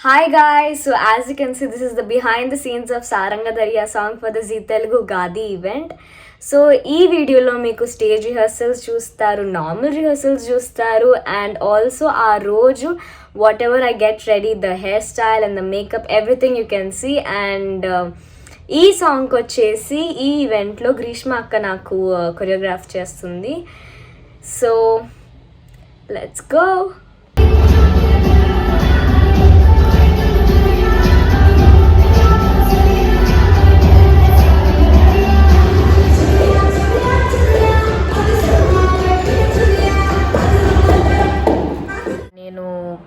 Hi guys, so as you can see, this is the behind the scenes of Saranga Darya song for the Zee Telugu Gadi event. So ఈ వీడియోలో మీకు stage rehearsals చూస్తారు, normal rehearsals చూస్తారు, and also ఆ రోజు whatever I get ready, the hairstyle and the makeup, everything you can see. And ఈ సాంగ్కి వచ్చేసి ఈ ఈవెంట్లో గ్రీష్మ అక్క నాకు కొరియోగ్రాఫ్ చేస్తుంది. So let's go.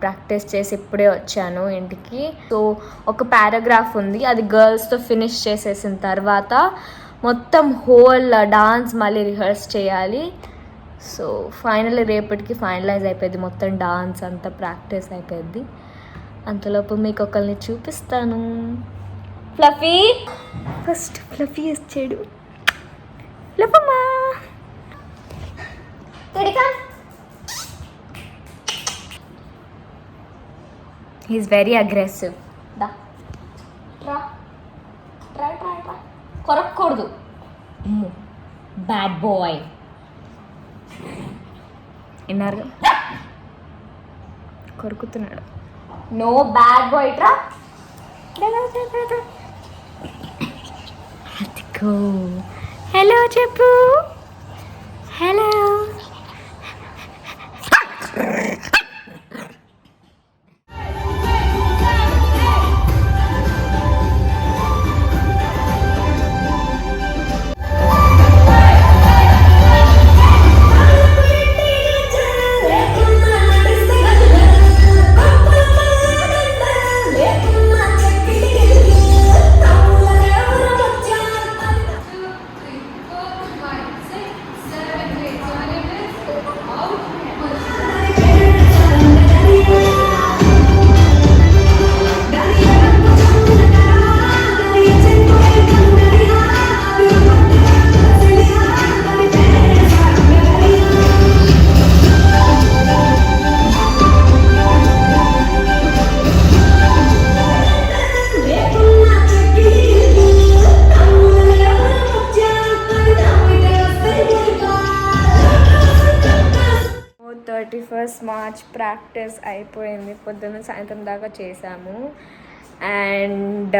ప్రాక్టీస్ చేసి ఇప్పుడే వచ్చాను ఇంటికి. సో ఒక పారాగ్రాఫ్ ఉంది, అది గర్ల్స్తో ఫినిష్ చేసేసిన తర్వాత మొత్తం హోల్ డాన్స్ మళ్ళీ రిహర్స్ చేయాలి. సో ఫైనల్లీ రేపటికి ఫైనలైజ్ అయిపోయింది, మొత్తం డాన్స్ అంతా ప్రాక్టీస్ అయిపోయింది. అంతలోపు మీకు ఒకరిని చూపిస్తాను. ఫ్లఫీ, ఫస్ట్ ఫ్లఫీ వచ్చాడు. ఫ్లఫమ్మా He's very aggressive. Da. Try. కొరకూడదు. Bad boy. ఇన్నారుగా కొరుకుతున్నాడు. No bad boy. Tra. అదిగో. హలో చెప్పు. హలో. మార్చ్ ప్రాక్టీస్ అయిపోయింది, పొద్దున్న సాయంత్రం దాకా చేశాము. అండ్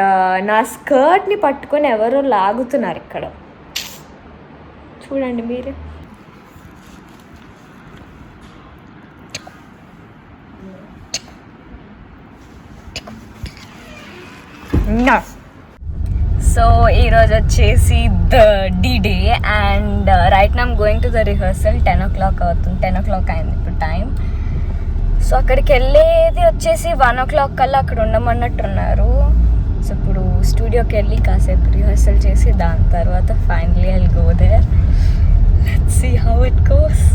నా స్కర్ట్ని పట్టుకొని ఎవరో లాగుతున్నారు ఇక్కడ, చూడండి మీరే. సో ఈరోజు వచ్చేసి the day and right now I'm going to the rehearsal. 10 o'clock అవుతుంది, 10 o'clock అయింది ఇప్పుడు టైం. సో అక్కడికి వెళ్ళేది వచ్చేసి 1 o'clock కల్లా అక్కడ ఉండమన్నట్టున్నారు. సో ఇప్పుడు స్టూడియోకి వెళ్ళి కాసేపు రిహర్సల్ చేసి దాని తర్వాత finally I'll go there. Let's see how it goes.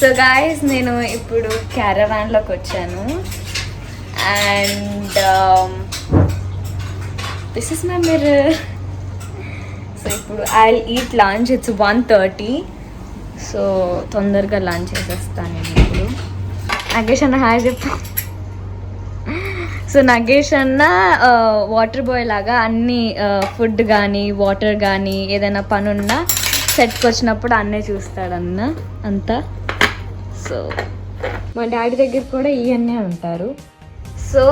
So guys, నేను ఇప్పుడు క్యారవాన్లోకి వచ్చాను and this is my mirror. So ఇప్పుడు I eat lunch. It's 1:30. So తొందరగా లంచ్ చేసేస్తాను నేను ఇప్పుడు. నగేష్ అన్న హాయ్ చెప్పు. సో నగేష్ అన్న వాటర్ బాయ్ లాగా అన్ని ఫుడ్ కానీ వాటర్ కానీ ఏదైనా పని ఉన్నా సెట్కి వచ్చినప్పుడు అన్నే చూస్తాడన్న అంతా. సో మా డాడీ దగ్గర కూడా ఇవన్నీ ఉంటారు. సో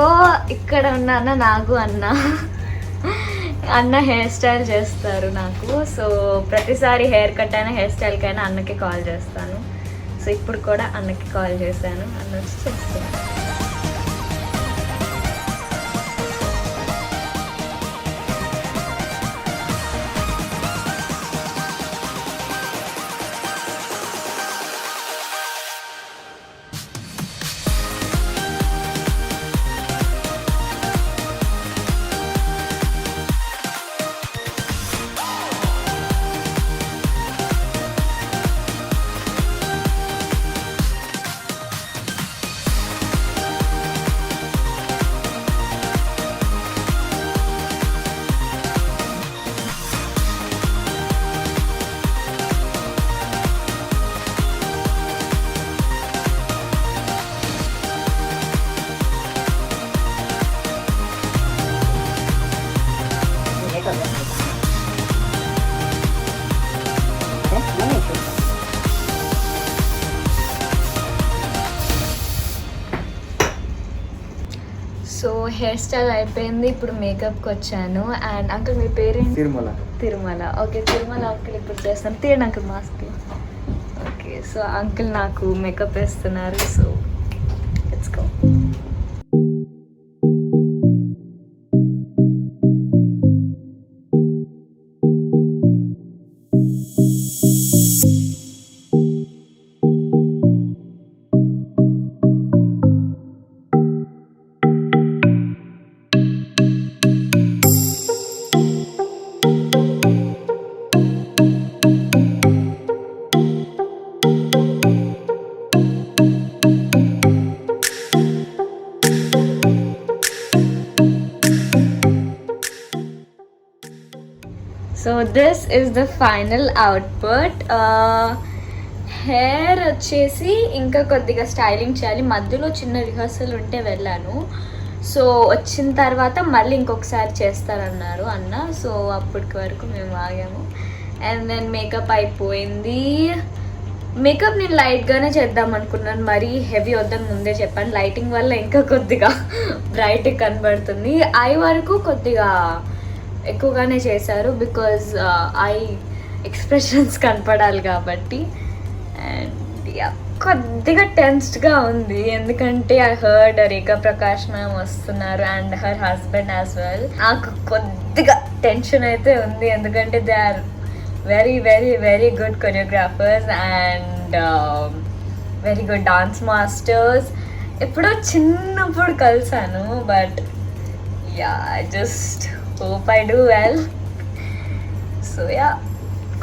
ఇక్కడ ఉన్న నాకు అన్న హెయిర్ స్టైల్ చేస్తారు నాకు. సో ప్రతిసారి హెయిర్ కట్ అయినా హెయిర్ స్టైల్కైనా అన్నకి కాల్ చేస్తాను. సో ఇప్పుడు కూడా అన్నకి కాల్ చేశాను, అన్న వచ్చి చేస్తాను. సో హెయిర్ స్టైల్ అయిపోయింది, ఇప్పుడు మేకప్కి వచ్చాను. అండ్ అంకుల్ మీ పేరేంటి? తిరుమల. ఓకే తిరుమల అంకుల్ ఇప్పుడు చేస్తాను. తీయండి uncle mask. Okay so uncle నాకు మేకప్ వేస్తున్నారు. So let's go. So this is the final output. Hair వచ్చేసి ఇంకా కొద్దిగా స్టైలింగ్ చేయాలి. మధ్యలో చిన్న రిహర్సల్ ఉంటే వెళ్ళాను. సో వచ్చిన తర్వాత మళ్ళీ ఇంకొకసారి చేస్తారన్నారు అన్న. సో అప్పటికి వరకు మేము ఆగాము. అండ్ దెన్ మేకప్ అయిపోయింది. మేకప్ నేను లైట్గానే చేద్దాం అనుకున్నాను, మరీ హెవీ వద్దని ముందే చెప్పాను. లైటింగ్ వల్ల ఇంకా కొద్దిగా బ్రైట్ కనబడుతుంది. ఐ వరకు కొద్దిగా ఎక్కువగానే చేశారు, బికాజ్ ఐ ఎక్స్ప్రెషన్స్ కనపడాలి కాబట్టి. అండ్ కొద్దిగా టెన్స్డ్గా ఉంది, ఎందుకంటే I heard Rekha Prakash ma'am వస్తున్నారు and her husband as well. నాకు కొద్దిగా టెన్షన్ అయితే ఉంది, ఎందుకంటే they are very very very good choreographers and very good dance masters. ఎప్పుడో చిన్నప్పుడు కలిసాను, but yeah I just hope I do well. So yeah,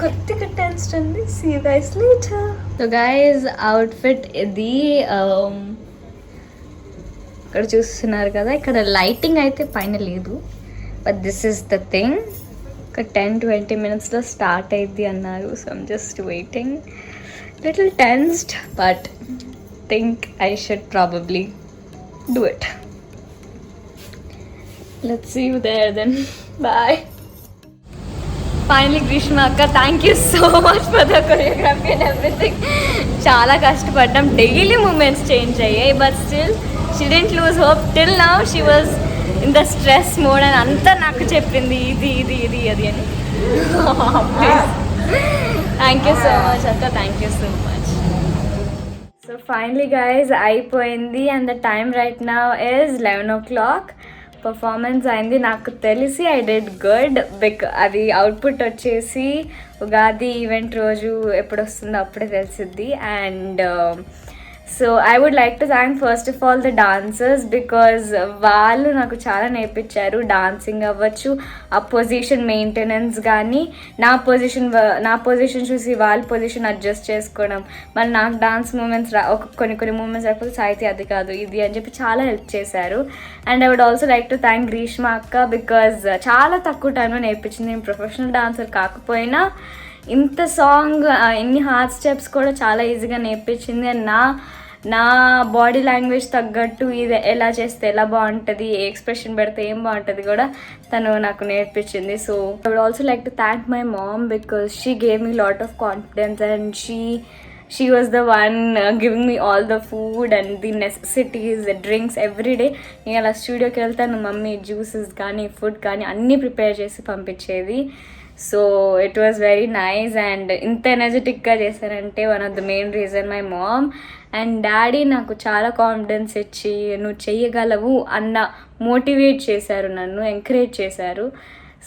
కొద్దిగా టెన్షన్ ఉంది. See you guys later. So guys, outfit ఇది ఇక్కడ చూస్తున్నారు కదా, ఇక్కడ లైటింగ్ అయితే పైన లేదు, but this is the thing. ఒక 10-20 minutesలో స్టార్ట్ అయింది అన్నారు. So I'm just waiting. Little tensed, but think I should probably do it. Let's see you there then. Bye. Finally Grishma akka, thank you so much for the choreography and everything. Chaala kashtapaddam, daily movements change ayyayi, but still she didn't lose hope. Till now she was in the stress mode and anta naaku cheppindi idi adi ani. Please. Thank you so much akka, thank you so much. So finally guys, అయిపోయింది and the time right now is 11 o'clock. Performance అయింది. నాకు తెలిసి I did good. అది output వచ్చేసి Ugadi event రోజు ఎప్పుడు వస్తుందో అప్పుడే తెలిసిద్ది. And so I would like to thank first of all the dancers because వాళ్ళు నాకు చాలా నేర్పించారు. డాన్సింగ్ అవ్వచ్చు, ఆ పొజిషన్ మెయింటెనెన్స్ కానీ, నా పొజిషన్ చూసి వాళ్ళ పొజిషన్ అడ్జస్ట్ చేసుకోవడం, మళ్ళీ నాకు డాన్స్ మూమెంట్స్ కొన్ని మూమెంట్స్ రాకపోతే సాహితీ అది కాదు ఇది అని చెప్పి చాలా హెల్ప్ చేశారు. And I would also like to thank Greeshma అక్క బికాజ్ చాలా తక్కువ టైంలో నేర్పించింది. నేను ప్రొఫెషనల్ డాన్సర్ కాకపోయినా ఇంత సాంగ్ ఇన్ని హార్ట్ స్టెప్స్ కూడా చాలా ఈజీగా నేర్పించింది. అండ్ నా బాడీ లాంగ్వేజ్ తగ్గట్టు ఇది ఎలా చేస్తే ఎలా బాగుంటుంది, ఏ ఎక్స్ప్రెషన్ పెడితే ఏం బాగుంటుంది కూడా తను నాకు నేర్పించింది. So I would also like to thank my mom because she gave me lot of confidence and she was the one giving me all the food and the necessities, the drinks every day. నేను అలా స్టూడియోకి వెళ్తాను, mummy juices కానీ food కానీ అన్నీ prepare చేసి పంపించేది. So it was very nice. And ఇంత ఎనర్జెటిక్గా చేశారంటే one of the main reason my mom. And daddy నాకు చాలా కాన్ఫిడెన్స్ ఇచ్చి నువ్వు చెయ్యగలవు అన్న మోటివేట్ చేశారు, నన్ను ఎంకరేజ్ చేశారు.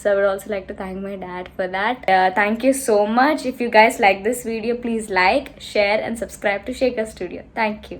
So I would also like to thank my dad for that. Thank you so much. If you guys like this video, please like, share and subscribe to Shaker Studio. Thank you.